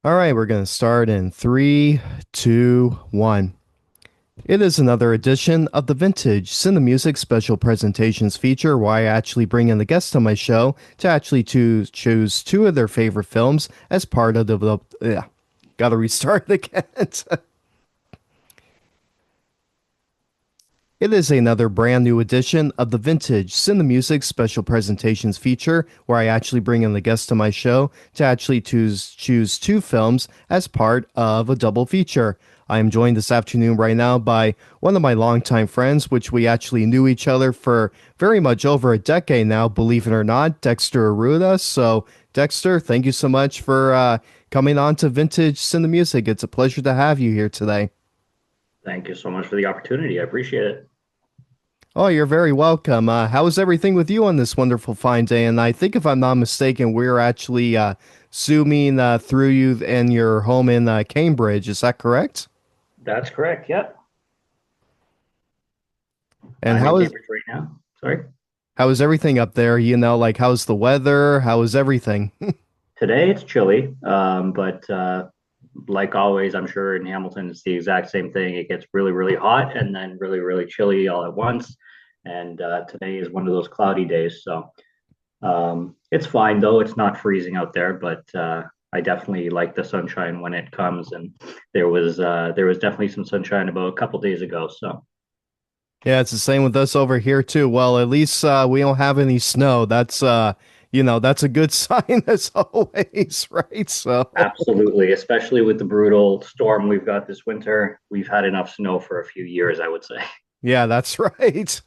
All right, we're going to start in three, two, one. It is another edition of the Vintage Cinemusic Special Presentations feature where I actually bring in the guests on my show to actually choose two of their favorite films as part of the. Gotta restart again. It is another brand new edition of the Vintage Cinemusic Special Presentations feature where I actually bring in the guests to my show to actually choose two films as part of a double feature. I am joined this afternoon right now by one of my longtime friends, which we actually knew each other for very much over a decade now, believe it or not, Dexter Aruda. So, Dexter, thank you so much for coming on to Vintage Cinemusic. It's a pleasure to have you here today. Thank you so much for the opportunity. I appreciate it. Oh, you're very welcome. How is everything with you on this wonderful fine day? And I think, if I'm not mistaken, we're actually zooming through you in your home in Cambridge. Is that correct? That's correct. Yep. And I'm in Cambridge right now. Sorry. how is everything up there? Like how's the weather? How is everything? Today it's chilly, but like always, I'm sure in Hamilton it's the exact same thing. It gets really, really hot and then really, really chilly all at once. And today is one of those cloudy days. So it's fine though. It's not freezing out there, but I definitely like the sunshine when it comes. And there was definitely some sunshine about a couple days ago. So Yeah, it's the same with us over here too. Well, at least we don't have any snow. That's a good sign as always, right? So. absolutely, especially with the brutal storm we've got this winter. We've had enough snow for a few years, I would say. Yeah, that's right.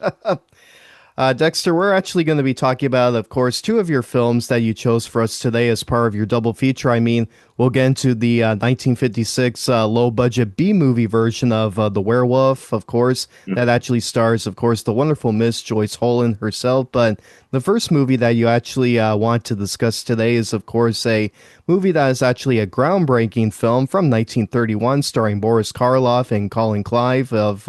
Dexter, we're actually going to be talking about, of course, two of your films that you chose for us today as part of your double feature. I mean, we'll get into the 1956 low budget B movie version of The Werewolf, of course, that actually stars, of course, the wonderful Miss Joyce Holland herself. But the first movie that you actually want to discuss today is, of course, a movie that is actually a groundbreaking film from 1931, starring Boris Karloff and Colin Clive of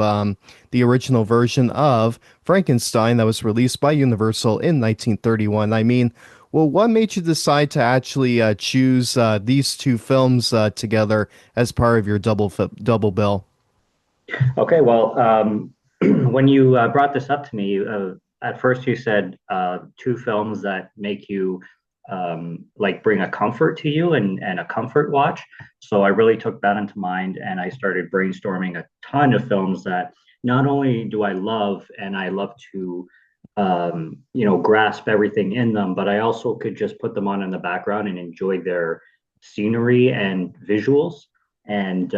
the original version of Frankenstein that was released by Universal in 1931. I mean, well, what made you decide to actually choose these two films together as part of your double bill? Okay, well, when you brought this up to me, at first you said two films that make you like bring a comfort to you and a comfort watch. So I really took that into mind and I started brainstorming a ton of films that not only do I love and I love to grasp everything in them, but I also could just put them on in the background and enjoy their scenery and visuals. And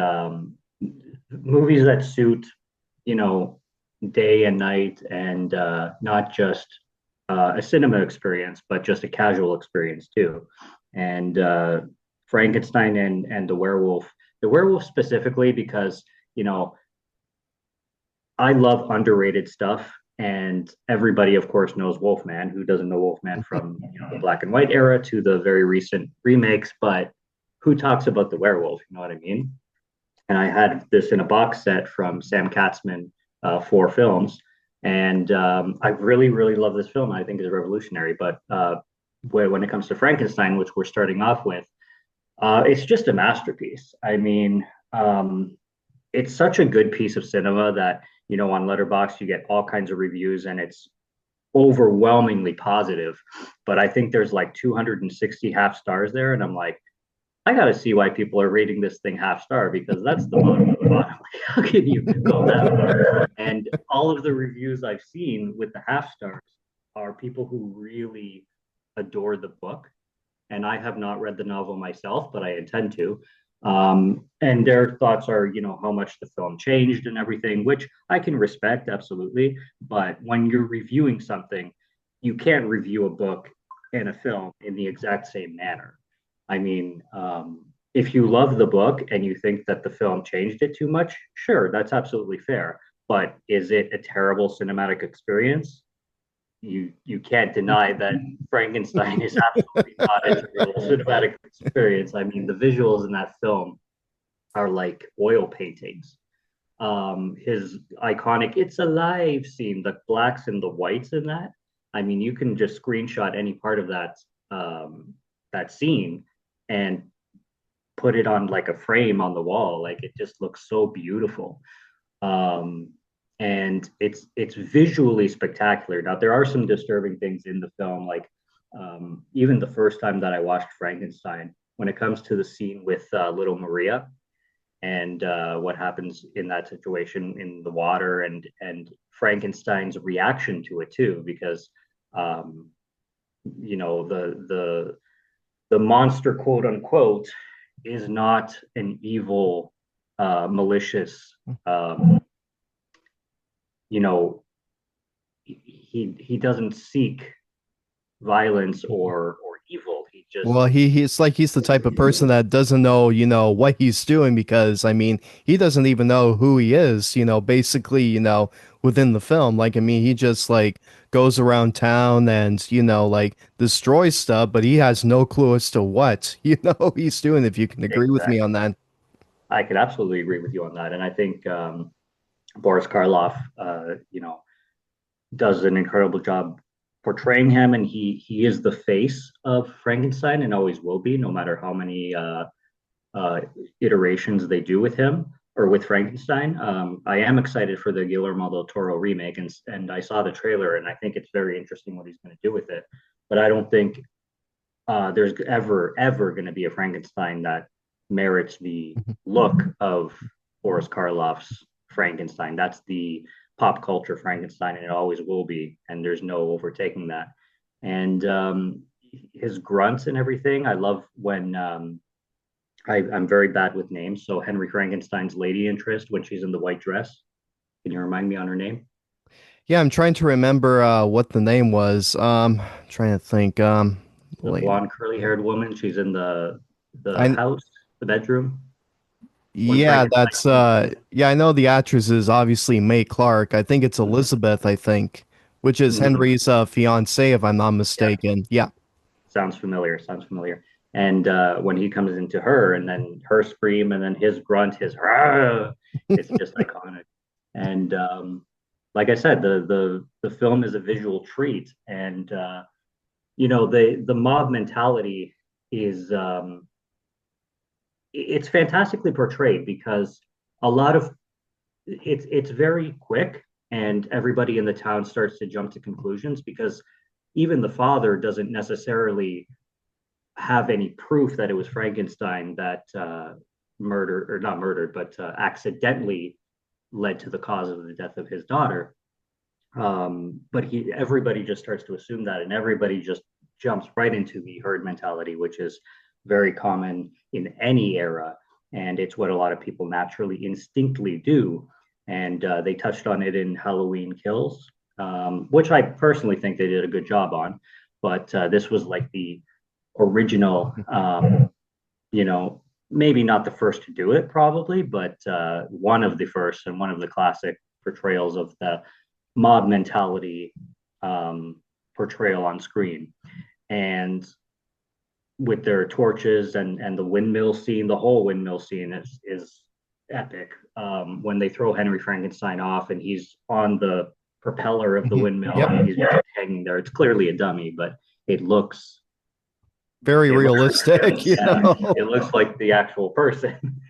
movies that suit, you know, day and night and not just a cinema experience, but just a casual experience too. And Frankenstein and the werewolf specifically because, you know, I love underrated stuff. And everybody, of course, knows Wolfman. Who doesn't know Wolfman from the black and white era to the very recent remakes? But who talks about the werewolf? You know what I mean? And I had this in a box set from Sam Katzman, four films, and I really, really love this film. I think it's revolutionary. But when it comes to Frankenstein, which we're starting off with, it's just a masterpiece. I mean, it's such a good piece of cinema that on Letterboxd you get all kinds of reviews, and it's overwhelmingly positive. But I think there's like 260 half stars there, and I'm like, I got to see why people are rating this thing half star because that's the bottom of the bottom. Like, how can you go that far? And all of the reviews I've seen with the half stars are people who really adore the book. And I have not read the novel myself, but I intend to. And their thoughts are, how much the film changed and everything, which I can respect absolutely. But when you're reviewing something, you can't review a book and a film in the exact same manner. I mean, if you love the book and you think that the film changed it too much, sure, that's absolutely fair. But is it a terrible cinematic experience? You can't deny that Frankenstein is absolutely not a terrible cinematic experience. I mean, the visuals in that film are like oil paintings. His iconic "It's alive" scene, the blacks and the whites in that. I mean, you can just screenshot any part of that scene and put it on like a frame on the wall. Like it just looks so beautiful. Um, and it's visually spectacular. Now there are some disturbing things in the film, like even the first time that I watched Frankenstein, when it comes to the scene with little Maria and what happens in that situation in the water, and Frankenstein's reaction to it too, because um, you know the monster, quote unquote, is not an evil, malicious, you know, he doesn't seek violence or evil. He just Well, he's like he's the type of person that doesn't know, what he's doing because I mean, he doesn't even know who he is, basically, within the film. Like I mean, he just like goes around town and, like destroys stuff, but he has no clue as to what, he's doing if you can agree with me exactly. on that. I could absolutely agree with you on that, and I think Boris Karloff, does an incredible job portraying him, and he is the face of Frankenstein and always will be, no matter how many uh, iterations they do with him or with Frankenstein. I am excited for the Guillermo del Toro remake, and I saw the trailer, and I think it's very interesting what he's going to do with it. But I don't think there's ever going to be a Frankenstein that merits the look of Boris Karloff's Frankenstein. That's the pop culture Frankenstein, and it always will be. And there's no overtaking that. And his grunts and everything. I love when I'm very bad with names. So Henry Frankenstein's lady interest when she's in the white dress. Can you remind me on her name? Yeah, I'm trying to remember what the name was. Trying to think The lady. blonde curly haired woman. She's in the I house, the bedroom when Yeah, Frankenstein that's comes in. yeah, I know the actress is obviously May Clark. I think it's Elizabeth, I think, which is Mm-hmm. Henry's fiance if I'm not Yeah, mistaken. Yeah. sounds familiar. Sounds familiar. And when he comes into her, and then her scream, and then his grunt, his "Rah!" It's just iconic. And like I said, the film is a visual treat, and the mob mentality is it's fantastically portrayed because a lot of it's very quick, and everybody in the town starts to jump to conclusions because even the father doesn't necessarily have any proof that it was Frankenstein that murdered, or not murdered, but accidentally led to the cause of the death of his daughter. But everybody just starts to assume that, and everybody just jumps right into the herd mentality, which is very common in any era, and it's what a lot of people naturally, instinctively do. And they touched on it in Halloween Kills, which I personally think they did a good job on. But this was like the original, maybe not the first to do it, probably, but one of the first and one of the classic portrayals of the mob mentality, portrayal on screen. And with their torches and the windmill scene, the whole windmill scene is epic. When they throw Henry Frankenstein off and he's on the propeller of the Mhm. windmill Yep. and he's just hanging there. It's clearly a dummy, but it looks Very it looks realistic, real. Yeah, it looks like the actual person.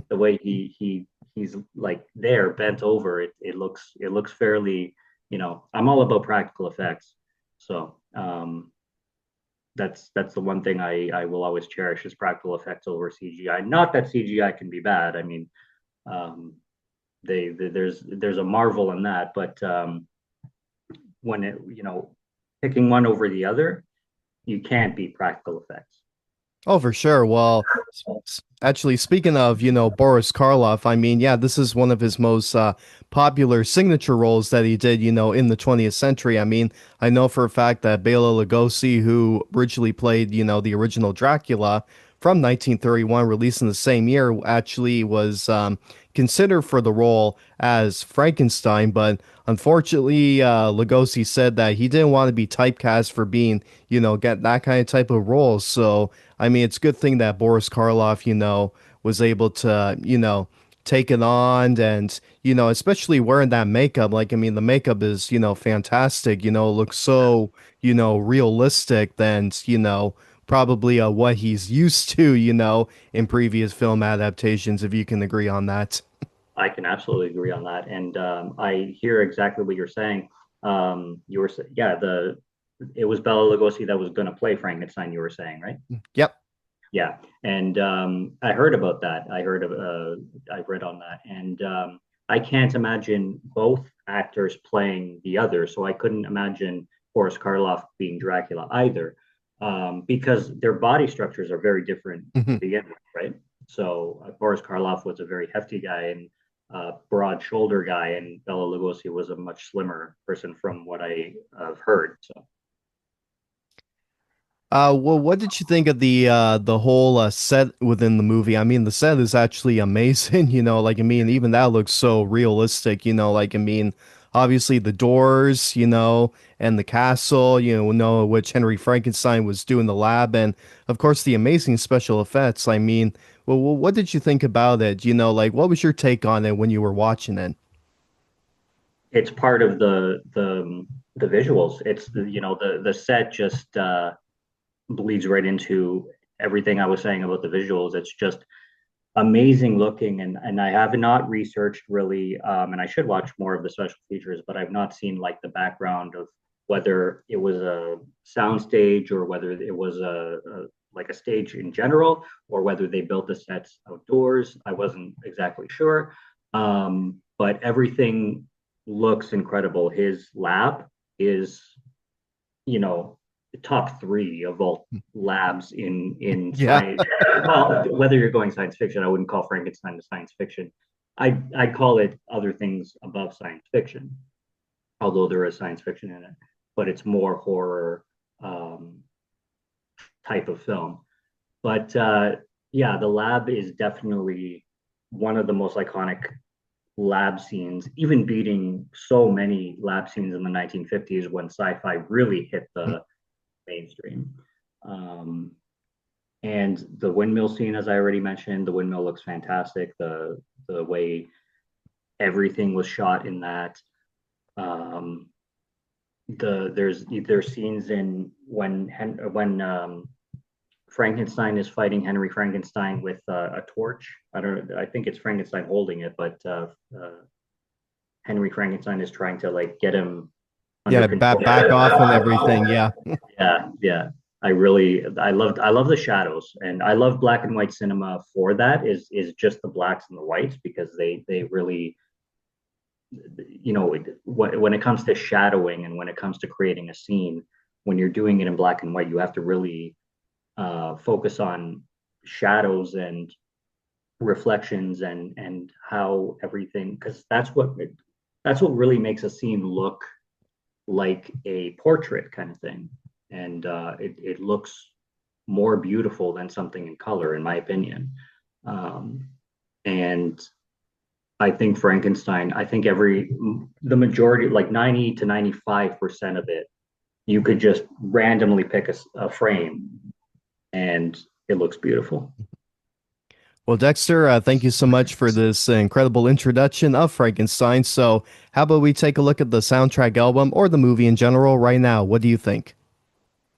The way he's like there bent over, it looks fairly. I'm all about practical effects, so that's the one thing I will always cherish is practical effects over CGI. Not that CGI can be bad. I mean, um, there's a marvel in that, but when picking one over the other, you can't beat practical effects. Oh, for sure. Well, actually, speaking of, Boris Karloff, I mean, yeah, this is one of his most popular signature roles that he did, in the 20th century. I mean, I know for a fact that Bela Lugosi, who originally played, the original Dracula from 1931, released in the same year, actually was considered for the role as Frankenstein, but unfortunately, Lugosi said that he didn't want to be typecast for being, get that kind of type of role. So, I mean, it's a good thing that Boris Karloff, was able to, take it on and, especially wearing that makeup. Like, I mean, the makeup is, fantastic, looks so, realistic and, probably what he's used to, in previous film adaptations, if you can agree on that. I can absolutely agree on that, and I hear exactly what you're saying. You were, yeah, the it was Bela Lugosi that was going to play Frankenstein. You were saying, right? Yep. Yeah, and I heard about that. I read on that, and I can't imagine both actors playing the other. So I couldn't imagine Boris Karloff being Dracula either, because their body structures are very different to Mhm. begin with, right? So Boris Karloff was a very hefty guy and broad shoulder guy, and Bela Lugosi was a much slimmer person, from what I have heard. So Well, what did you think of the whole set within the movie? I mean, the set is actually amazing, like I mean, even that looks so realistic, like I mean, obviously the doors, and the castle, which Henry Frankenstein was doing the lab, and of course the amazing special effects. I mean, well, what did you think about it? Like what was your take on it when you were watching it? it's part of the visuals. It's the set just bleeds right into everything I was saying about the visuals. It's just amazing looking, and I have not researched really, and I should watch more of the special features, but I've not seen like the background of whether it was a sound stage or whether it was a like a stage in general, or whether they built the sets outdoors. I wasn't exactly sure, but everything looks incredible. His lab is, you know, top three of all labs in Yeah. science. Well, whether you're going science fiction, I wouldn't call Frankenstein a science fiction. I'd call it other things above science fiction, although there is science fiction in it, but it's more horror um, type of film. But yeah, the lab is definitely one of the most iconic lab scenes, even beating so many lab scenes in the 1950s when sci-fi really hit the mainstream. Um, and the windmill scene, as I already mentioned, the windmill looks fantastic. The way everything was shot in that. Um, there's scenes in when Frankenstein is fighting Henry Frankenstein with a torch. I think it's Frankenstein holding it, but Henry Frankenstein is trying to like get him under Yeah, control. back off and everything. Yeah. Yeah, yeah. I love the shadows, and I love black and white cinema for that. Is just the blacks and the whites, because they really, when it comes to shadowing and when it comes to creating a scene, when you're doing it in black and white, you have to really focus on shadows and reflections and how everything, because that's what really makes a scene look like a portrait kind of thing, and it looks more beautiful than something in color, in my opinion. Um, and I think Frankenstein, I think the majority, like 90 to 95% of it, you could just randomly pick a frame and it looks beautiful. Well, Dexter, thank you so much for this incredible introduction of Frankenstein. So, how about we take a look at the soundtrack album or the movie in general right now? What do you think?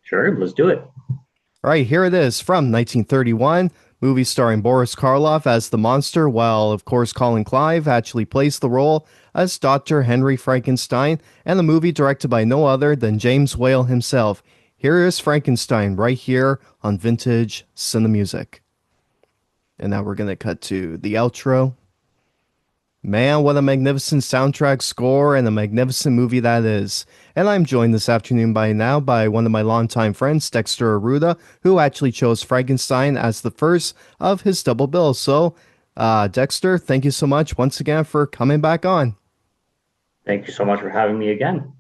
Sure, let's do it. All right, here it is from 1931, movie starring Boris Karloff as the monster, while, of course, Colin Clive actually plays the role as Dr. Henry Frankenstein, and the movie directed by no other than James Whale himself. Here is Frankenstein right here on Vintage Cinemusic. And now we're going to cut to the outro. Man, what a magnificent soundtrack score and a magnificent movie that is. And I'm joined this afternoon by one of my longtime friends, Dexter Aruda, who actually chose Frankenstein as the first of his double bill. So, Dexter, thank you so much once again for coming back on. Thank you so much for having me again.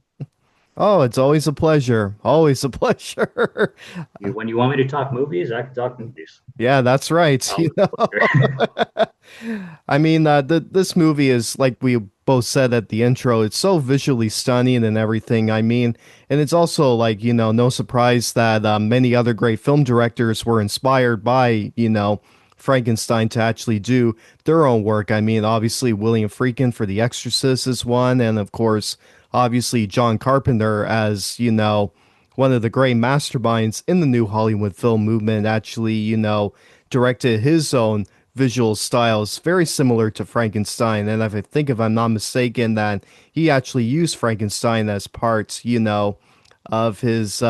Oh, it's always a pleasure. Always a pleasure. When you want me to talk movies, I can talk movies. Yeah, that's right. I'll I mean, this movie is like we both said at the intro. It's so visually stunning and everything. I mean, and it's also like no surprise that many other great film directors were inspired by Frankenstein to actually do their own work. I mean, obviously William Friedkin for The Exorcist is one, and of course, obviously John Carpenter as one of the great masterminds in the new Hollywood film movement, actually, directed his own visual styles very similar to Frankenstein. And if I think, if I'm not mistaken, that he actually used Frankenstein as part, of his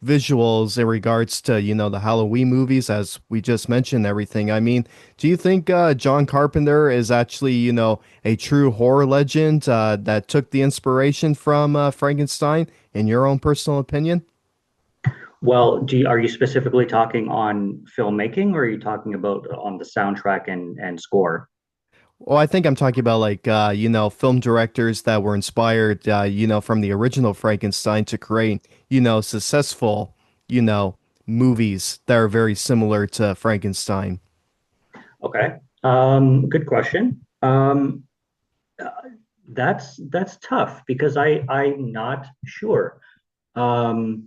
visuals in regards to, the Halloween movies, as we just mentioned, everything. I mean, do you think John Carpenter is actually, a true horror legend that took the inspiration from Frankenstein, in your own personal opinion? Well, are you specifically talking on filmmaking, or are you talking about on the soundtrack and score? Well, I think I'm talking about like film directors that were inspired from the original Frankenstein to create, successful, you know, movies that are very similar to Frankenstein. Okay. Good question. Uh, that's tough because I'm not sure. Um,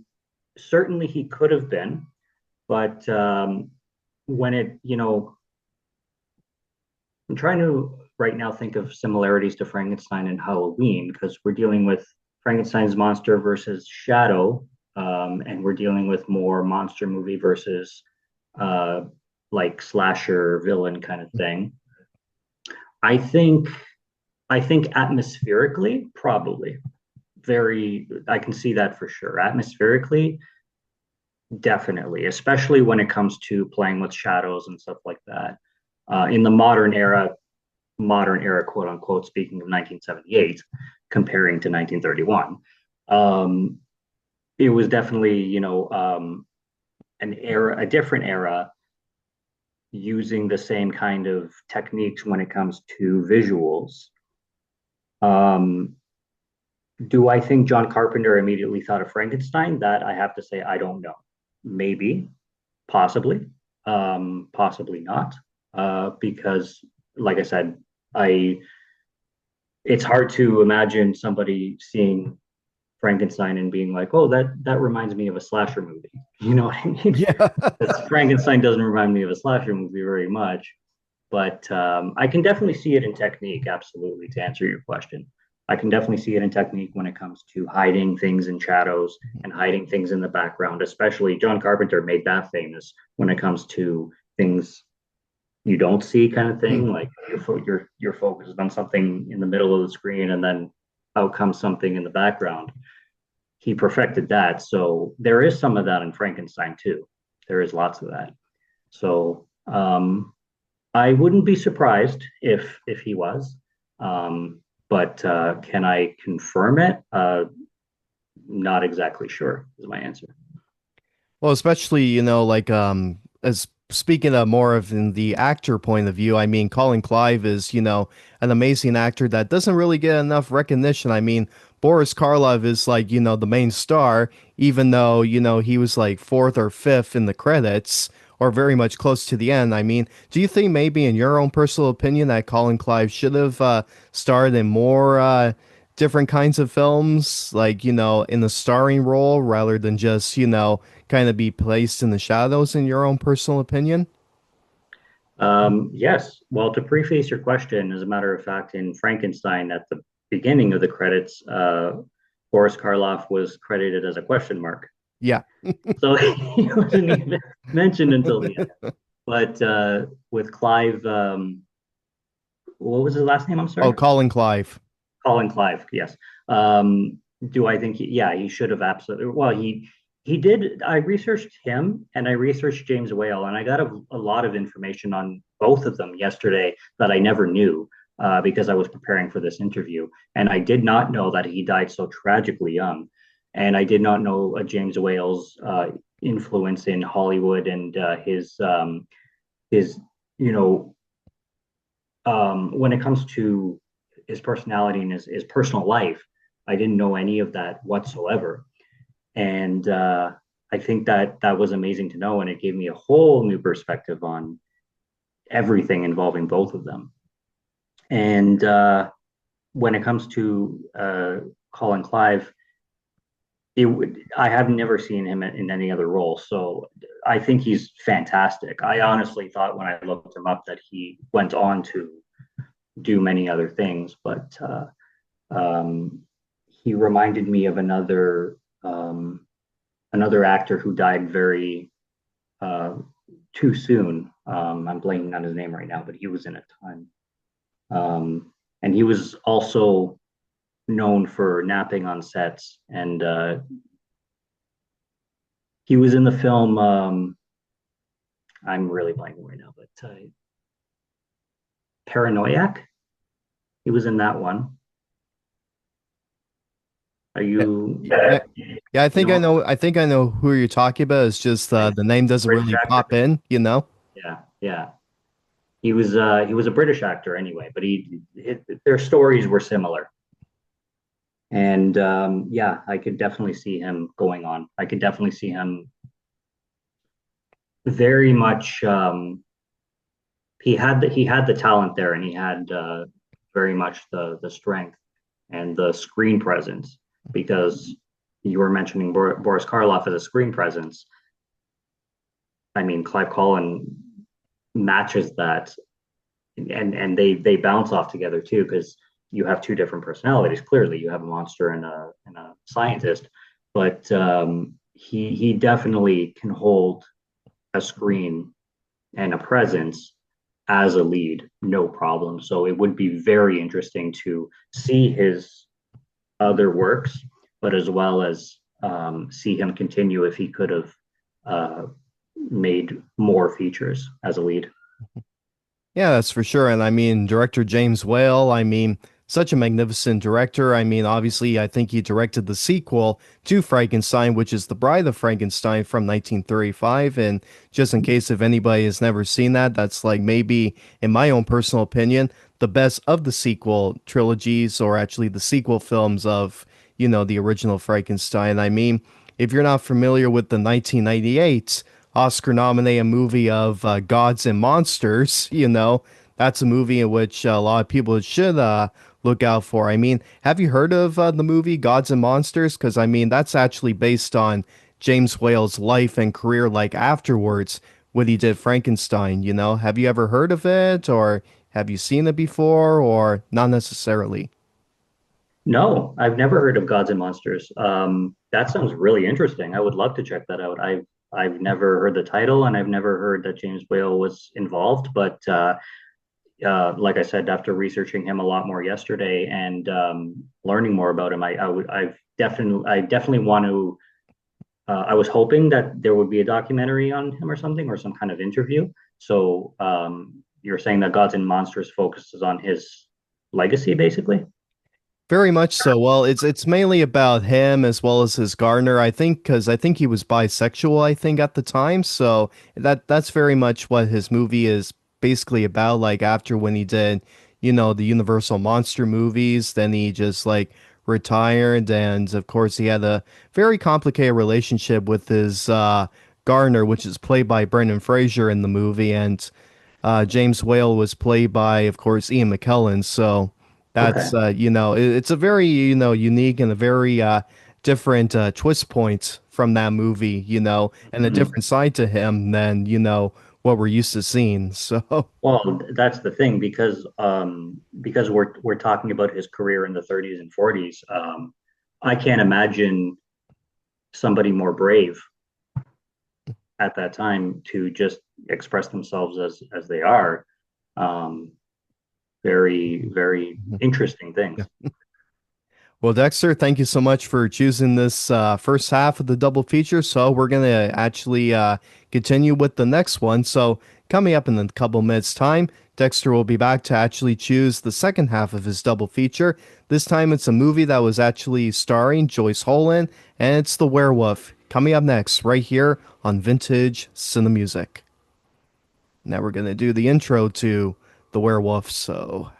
Certainly he could have been, but when I'm trying to right now think of similarities to Frankenstein and Halloween because we're dealing with Frankenstein's monster versus Shadow, and we're dealing with more monster movie versus uh, like slasher villain kind of thing. I think I think atmospherically, probably very. I can see that for sure. Atmospherically, definitely, especially when it comes to playing with shadows and stuff like that. In the modern era, quote unquote, speaking of 1978, comparing to 1931, um, it was definitely, an era, a different era, using the same kind of techniques when it comes to visuals. Um, do I think John Carpenter immediately thought of Frankenstein? That I have to say, I don't know. Maybe, possibly, possibly not, because, like I said, I it's hard to imagine somebody seeing Frankenstein and being like, "Oh, that reminds me of a slasher movie." You know what I mean? Yeah. Frankenstein doesn't remind me of a slasher movie very much, but I can definitely see it in technique. Absolutely, to answer your question, I can definitely see it in technique when it comes to hiding things in shadows and hiding things in the background. Especially John Carpenter made that famous when it comes to things you don't see, kind of thing. Like you're focused on something in the middle of the screen, and then out comes something in the background. He perfected that. So there is some of that in Frankenstein too. There is lots of that. So I wouldn't be surprised if he was. Um, but can I confirm it? Not exactly sure is my answer. Well, especially, like as speaking of more of in the actor point of view, I mean, Colin Clive is, an amazing actor that doesn't really get enough recognition. I mean, Boris Karloff is like, the main star, even though, he was like fourth or fifth in the credits or very much close to the end. I mean, do you think maybe in your own personal opinion that Colin Clive should have starred in more different kinds of films, like, in the starring role rather than just, kind of be placed in the shadows, in your own personal opinion? Yes. Well, to preface your question, as a matter of fact, in Frankenstein, at the beginning of the credits, Boris Karloff was credited as a question mark. Yeah. So he wasn't even mentioned until the end. But with Clive, what was his last name? I'm Oh, sorry. Colin Clive. Colin Clive. Yes. Do I think? Yeah, he should have absolutely. Well, he did. I researched him and I researched James Whale, and I got a lot of information on both of them yesterday that I never knew because I was preparing for this interview, and I did not know that he died so tragically young, and I did not know James Whale's influence in Hollywood and his you know when it comes to his personality and his personal life, I didn't know any of that whatsoever. And I think that was amazing to know. And it gave me a whole new perspective on everything involving both of them. And when it comes to Colin Clive, I have never seen him in any other role. So I think he's fantastic. I honestly thought when I looked him up that he went on to do many other things, but um, he reminded me of another. another actor who died very uh, too soon. I'm blanking on his name right now, but he was in a ton. And he was also known for napping on sets. And he was in the film. I'm really blanking right now, but Paranoiac. He was in that one. Are Yeah, you? yeah, yeah. I You think I know, know. I think I know who you're talking about. It's just right? the name doesn't British really actor. pop in. You know. Yeah, yeah. He was a British actor anyway, but their stories were similar. And yeah, I could definitely see him going on. I could definitely see him very much. He had the talent there, and he had very much the strength and the screen presence. Because you were mentioning Boris Karloff as a screen presence. I mean, Clive Colin matches that, and they bounce off together too, because you have two different personalities. Clearly, you have a monster and a scientist, but he definitely can hold a screen and a presence as a lead, no problem. So it would be very interesting to see his other works, but as well as see him continue if he could have uh, made more features as a lead. Yeah, that's for sure. And I mean, director James Whale, I mean, such a magnificent director. I mean, obviously, I think he directed the sequel to Frankenstein, which is The Bride of Frankenstein from 1935. And just in case if anybody has never seen that, that's like maybe, in my own personal opinion, the best of the sequel trilogies, or actually the sequel films of, the original Frankenstein. I mean, if you're not familiar with the 1998 Oscar nominated movie of Gods and Monsters, that's a movie in which a lot of people should look out for. I mean, have you heard of the movie Gods and Monsters? Because, I mean, that's actually based on James Whale's life and career, like afterwards when he did Frankenstein. Have you ever heard of it, or have you seen it before, or not necessarily? No, I've never heard of Gods and Monsters. That sounds really interesting. I would love to check that out. I've never heard the title, and I've never heard that James Whale was involved. But like I said, after researching him a lot more yesterday and learning more about him, I definitely want to. I was hoping that there would be a documentary on him or something, or some kind of interview. So you're saying that Gods and Monsters focuses on his legacy, basically? Very much so. Well, it's mainly about him as well as his gardener, I think, because I think he was bisexual, I think, at the time. So that's very much what his movie is basically about. Like after when he did, the Universal monster movies, then he just like retired, and of course he had a very complicated relationship with his gardener, which is played by Brendan Fraser in the movie, and James Whale was played by, of course, Ian McKellen. So Okay. that's it's a very unique and a very different twist point from that movie, and a Mhm. different side to him than what we're used to seeing. So Well, that's the thing, because we're talking about his career in the 30s and 40s. I can't imagine somebody more brave at that time to just express themselves as they are. Um, very, very interesting things. well, Dexter, thank you so much for choosing this first half of the double feature. So we're gonna actually continue with the next one. So coming up in a couple minutes' time, Dexter will be back to actually choose the second half of his double feature. This time, it's a movie that was actually starring Joyce Holland, and it's The Werewolf. Coming up next, right here on Vintage Cinemusic. Now we're gonna do the intro to The Werewolf. So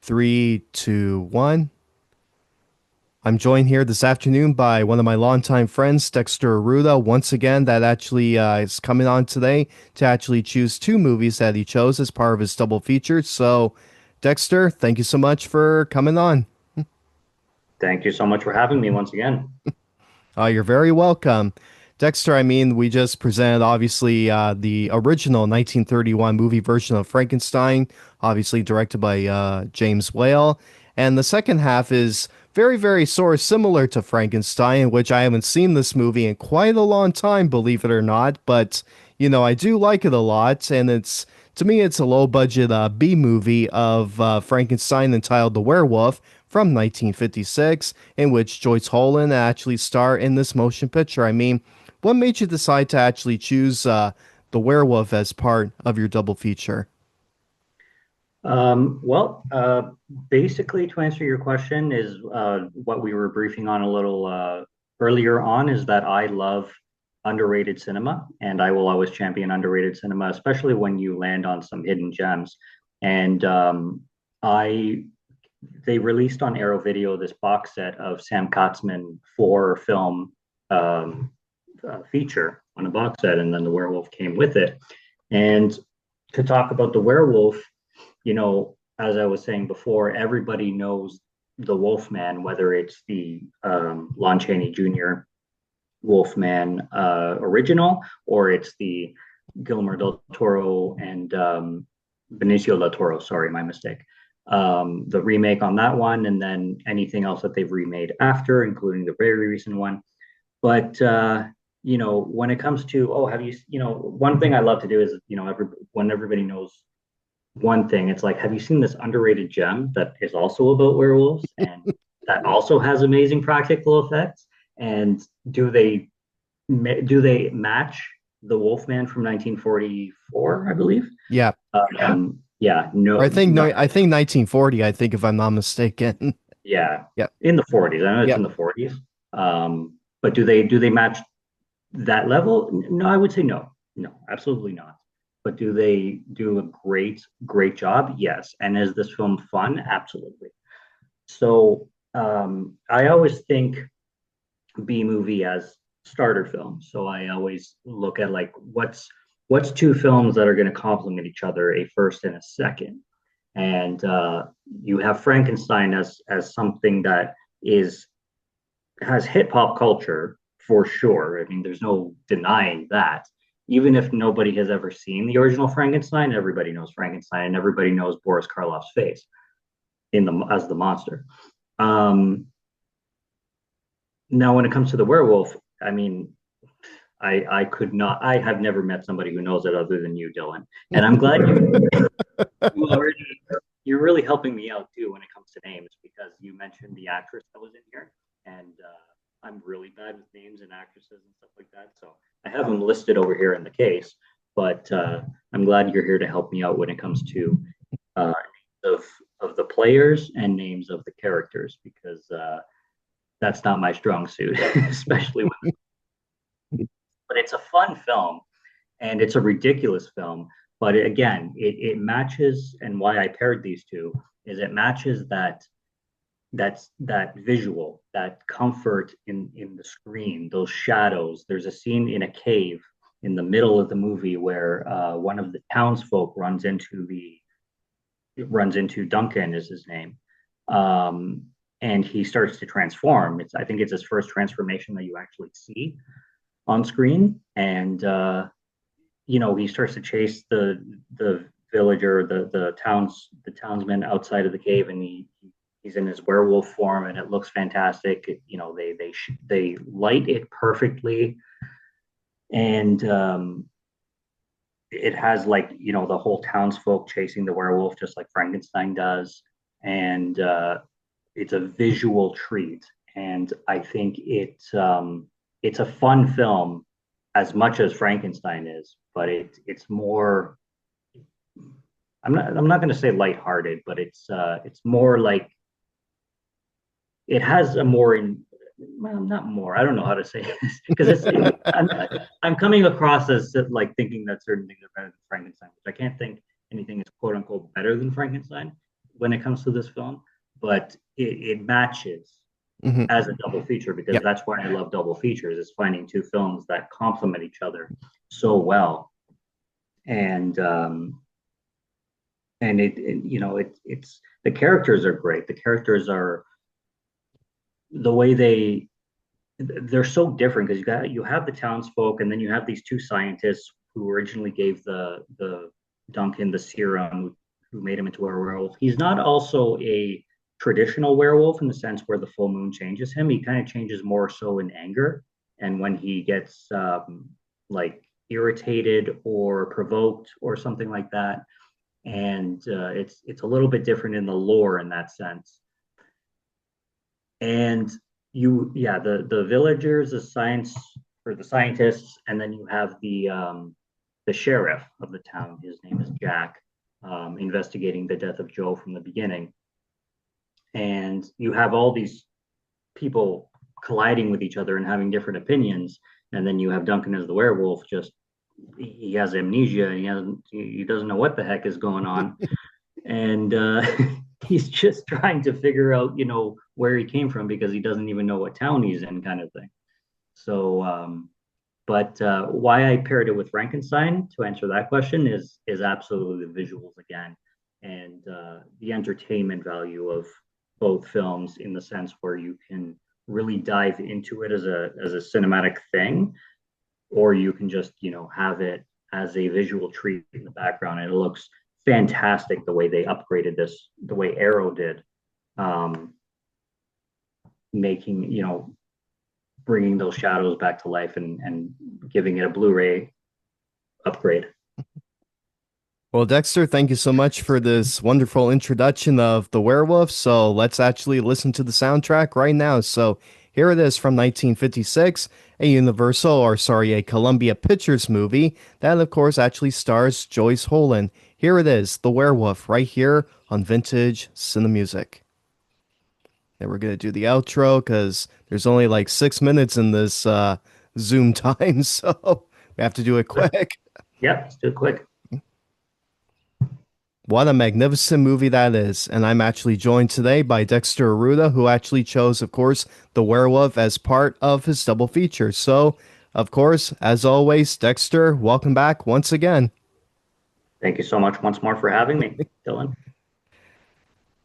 three, two, one. I'm joined here this afternoon by one of my longtime friends, Dexter Aruda. Once again, that actually is coming on today to actually choose two movies that he chose as part of his double feature. So, Dexter, thank you so much for coming on. Thank you so much for having me once again. You're very welcome. Dexter, I mean, we just presented obviously the original 1931 movie version of Frankenstein, obviously directed by James Whale. And the second half is very, very sort of similar to Frankenstein, which I haven't seen this movie in quite a long time, believe it or not. But, I do like it a lot. And to me, it's a low budget B movie of Frankenstein entitled The Werewolf from 1956, in which Joyce Holland actually star in this motion picture. I mean, what made you decide to actually choose The Werewolf as part of your double feature? Well, basically, to answer your question, is what we were briefing on a little earlier on is that I love underrated cinema, and I will always champion underrated cinema, especially when you land on some hidden gems. And I they released on Arrow Video this box set of Sam Katzman four film um, feature on a box set, and then the Werewolf came with it. And to talk about the Werewolf, as I was saying before, everybody knows the Wolfman, whether it's the Lon Chaney Jr. Wolfman original or it's the Guillermo del Toro and Benicio del Toro. Sorry, my mistake. The remake on that one, and then anything else that they've remade after, including the very recent one. But when it comes to have you, one thing I love to do is when everybody knows one thing, it's like, have you seen this underrated gem that is also about werewolves and that also has amazing practical effects? And do they match the Wolfman from 1944, I believe? Yeah. Yeah, Or no, I think 1940, I think if I'm not mistaken. yeah, Yeah. in the 40s. I know it's Yeah. in the 40s. But do they match that level? No, I would say no. No, absolutely not. But do they do a great job? Yes. And is this film fun? Absolutely. So I always think B movie as starter film. So I always look at like what's two films that are going to complement each other, a first and a second. And you have Frankenstein as something that is has hip hop culture for sure. I mean, there's no denying that. Even if nobody has ever seen the original Frankenstein, everybody knows Frankenstein and everybody knows Boris Karloff's face in the as the monster. Um, Now, when it comes to the werewolf, I mean, I could not. I have never met somebody who knows it other than you, Dylan. And I'm glad you already. You're really helping me out too when it comes to names because you mentioned the actress that was in here, and I'm really bad with names and actresses and stuff like that. So I have them listed over here in the case, but I'm glad you're here to help me out when it comes to uh, of of the players and names of the characters because that's not my strong suit, especially when. But it's a fun film and it's a ridiculous film. But it matches, and why I paired these two is it matches that visual, that comfort in the screen, those shadows. There's a scene in a cave in the middle of the movie where one of the townsfolk runs into Duncan is his name, and he starts to transform. I think it's his first transformation that you actually see on screen, and he starts to chase the villager, the townsman outside of the cave, and he's in his werewolf form, and it looks fantastic. They light it perfectly, and it has like the whole townsfolk chasing the werewolf just like Frankenstein does, and it's a visual treat, and I think it's a fun film as much as Frankenstein is, but it's more. I'm not going to say lighthearted, but it's more like it has a more in. Well, not more. I don't know how to say this because I'm coming across as like thinking that certain things are better than Frankenstein, which I can't think anything is quote unquote better than Frankenstein when it comes to this film, but it matches Hmm. as a double feature because Yeah. that's why I love double features is finding two films that complement each other so well. And it's the characters are great. The characters are the way they're so different because you have the townsfolk and then you have these two scientists who originally gave the Duncan the serum who made him into a werewolf. He's not also a traditional werewolf in the sense where the full moon changes him. He kind of changes more so in anger, and when he gets like irritated or provoked or something like that. And it's a little bit different in the lore in that sense. And yeah, the villagers, the science or the scientists, and then you have the sheriff of the town. His name is Jack, investigating the death of Joe from the beginning. And you have all these people colliding with each other and having different opinions. And then you have Duncan as the werewolf, just he has amnesia. He doesn't know what the heck is going on, and he's just trying to figure out, where he came from because he doesn't even know what town he's in, kind of thing. So, but why I paired it with Frankenstein to answer that question is absolutely the visuals again, and the entertainment value of both films in the sense where you can really dive into it as a cinematic thing, or you can just have it as a visual treat in the background, and it looks fantastic the way they upgraded this, the way Arrow did, making bringing those shadows back to life and giving it a Blu-ray upgrade. Well, Dexter, thank you so much for this wonderful introduction of The Werewolf. So let's actually listen to the soundtrack right now. So here it is from 1956, a Columbia Pictures movie that, of course, actually stars Joyce Holland. Here it is, The Werewolf, right here on Vintage Cinemusic. And we're going to do the outro because there's only like 6 minutes in this Zoom time, so we have to do it quick. Yeah, let's do it quick. What a magnificent movie that is. And I'm actually joined today by Dexter Arruda, who actually chose, of course, The Werewolf as part of his double feature. So, of course, as always, Dexter, welcome back once again. Thank you so much once more for having me, Dylan.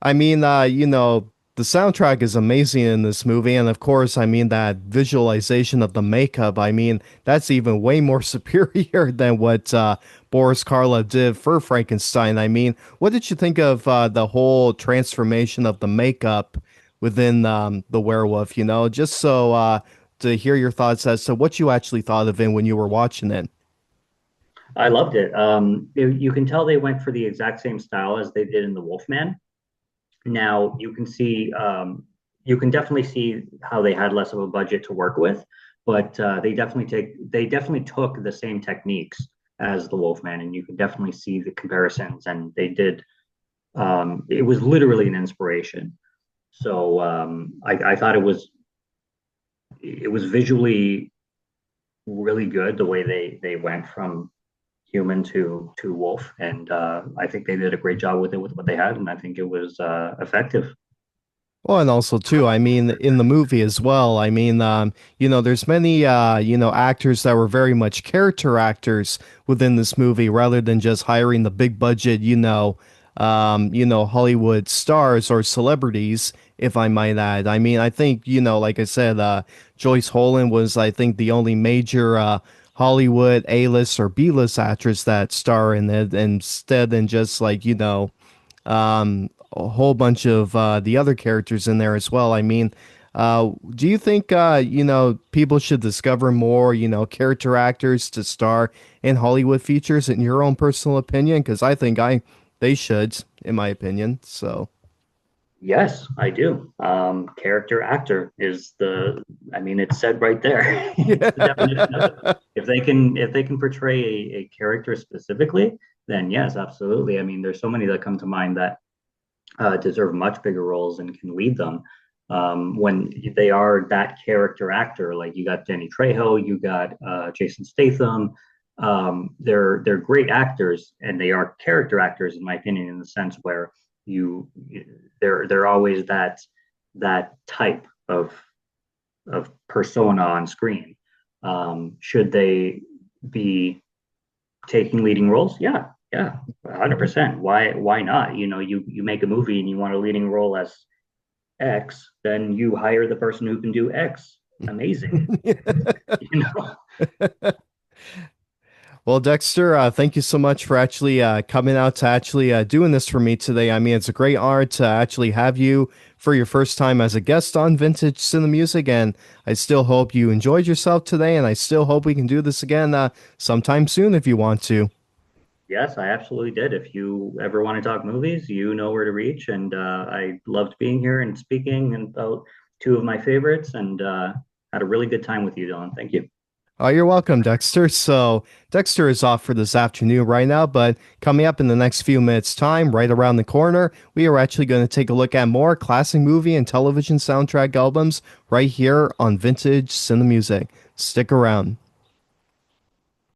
I mean, the soundtrack is amazing in this movie. And of course, I mean, that visualization of the makeup, I mean, that's even way more superior than what Boris Karloff did for Frankenstein. I mean, what did you think of the whole transformation of the makeup within the werewolf? Just so to hear your thoughts as to what you actually thought of it when you were watching it. I loved it. You can tell they went for the exact same style as they did in The Wolfman. Now you can definitely see how they had less of a budget to work with, but they definitely took the same techniques as the Wolfman, and you can definitely see the comparisons. And they did. It was literally an inspiration. So I thought it was visually really good the way they went from human to wolf, and I think they did a great job with it with what they had, and I think it was effective. Well, and also too, I mean, in the movie as well, I mean, there's many, actors that were very much character actors within this movie rather than just hiring the big budget, Hollywood stars or celebrities, if I might add. I mean, I think, like I said, Joyce Holland was, I think, the only major, Hollywood A-list or B-list actress that star in it, instead than just like, a whole bunch of the other characters in there as well. I mean, do you think people should discover more character actors to star in Hollywood features in your own personal opinion? Because I think they should, in my opinion. So. Yes, I do. Character actor is I mean, it's said right there. It's the definition of it. If they can portray a character specifically, then yes, absolutely. I mean, there's so many that come to mind that deserve much bigger roles and can lead them. When they are that character actor, like you got Danny Trejo, you got Jason Statham. They're great actors, and they are character actors, in my opinion, in the sense where they're always that type of persona on screen. Should they be taking leading roles? Yeah, yeah, 100%. Why not? You make a movie and you want a leading role as X, then you hire the person who can do X. Amazing. you know. Well, Dexter, thank you so much for actually coming out to actually doing this for me today. I mean, it's a great honor to actually have you for your first time as a guest on Vintage Cinemusic, and I still hope you enjoyed yourself today, and I still hope we can do this again sometime soon if you want to. Yes, I absolutely did. If you ever want to talk movies, you know where to reach. And I loved being here and speaking about two of my favorites and had a really good time with you, Dylan. Thank you. Oh, you're welcome, Dexter. So, Dexter is off for this afternoon right now, but coming up in the next few minutes' time, right around the corner, we are actually going to take a look at more classic movie and television soundtrack albums right here on Vintage Cinemusic. Stick around.